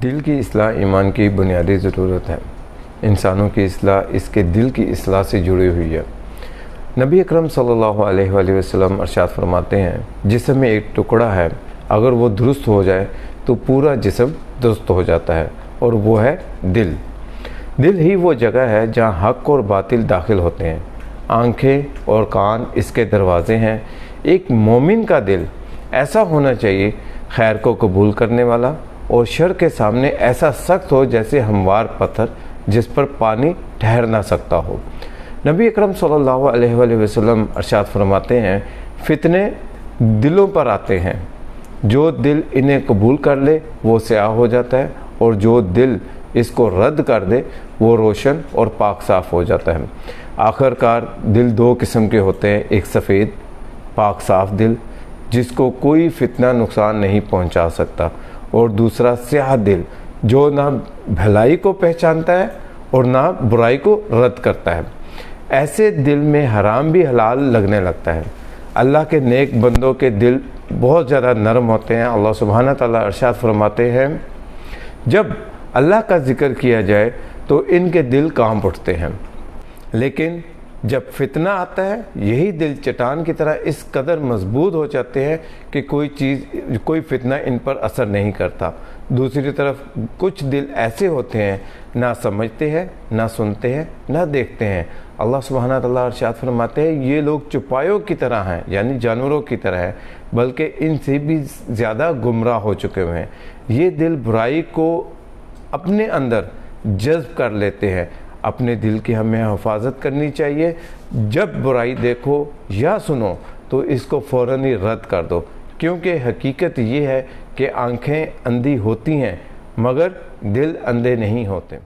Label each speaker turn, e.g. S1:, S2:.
S1: دل کی اصلاح ایمان کی بنیادی ضرورت ہے۔ انسانوں کی اصلاح اس کے دل کی اصلاح سے جڑی ہوئی ہے۔ نبی اکرم صلی اللہ علیہ وآلہ وسلم ارشاد فرماتے ہیں، جسم میں ایک ٹکڑا ہے، اگر وہ درست ہو جائے تو پورا جسم درست ہو جاتا ہے، اور وہ ہے دل۔ دل ہی وہ جگہ ہے جہاں حق اور باطل داخل ہوتے ہیں۔ آنکھیں اور کان اس کے دروازے ہیں۔ ایک مومن کا دل ایسا ہونا چاہیے، خیر کو قبول کرنے والا، اور شر کے سامنے ایسا سخت ہو جیسے ہموار پتھر جس پر پانی ٹھہر نہ سکتا ہو۔ نبی اکرم صلی اللہ علیہ وآلہ وسلم ارشاد فرماتے ہیں، فتنے دلوں پر آتے ہیں، جو دل انہیں قبول کر لے وہ سیاہ ہو جاتا ہے، اور جو دل اس کو رد کر دے وہ روشن اور پاک صاف ہو جاتا ہے۔ آخر کار دل دو قسم کے ہوتے ہیں، ایک سفید پاک صاف دل جس کو کوئی فتنہ نقصان نہیں پہنچا سکتا، اور دوسرا سیاہ دل جو نہ بھلائی کو پہچانتا ہے اور نہ برائی کو رد کرتا ہے۔ ایسے دل میں حرام بھی حلال لگنے لگتا ہے۔ اللہ کے نیک بندوں کے دل بہت زیادہ نرم ہوتے ہیں۔ اللہ سبحانہ تعالیٰ ارشاد فرماتے ہیں، جب اللہ کا ذکر کیا جائے تو ان کے دل کانپ اٹھتے ہیں، لیکن جب فتنہ آتا ہے یہی دل چٹان کی طرح اس قدر مضبوط ہو جاتے ہیں کہ کوئی فتنہ ان پر اثر نہیں کرتا۔ دوسری طرف کچھ دل ایسے ہوتے ہیں، نہ سمجھتے ہیں، نہ سنتے ہیں، نہ دیکھتے ہیں۔ اللہ سبحانہ تعالیٰ ارشاد فرماتے ہیں، یہ لوگ چوپایوں کی طرح ہیں، یعنی جانوروں کی طرح ہیں، بلکہ ان سے بھی زیادہ گمراہ ہو چکے ہوئے ہیں۔ یہ دل برائی کو اپنے اندر جذب کر لیتے ہیں۔ اپنے دل کی ہمیں حفاظت کرنی چاہیے۔ جب برائی دیکھو یا سنو تو اس کو فوراً ہی رد کر دو، کیونکہ حقیقت یہ ہے کہ آنکھیں اندھی ہوتی ہیں مگر دل اندھے نہیں ہوتے۔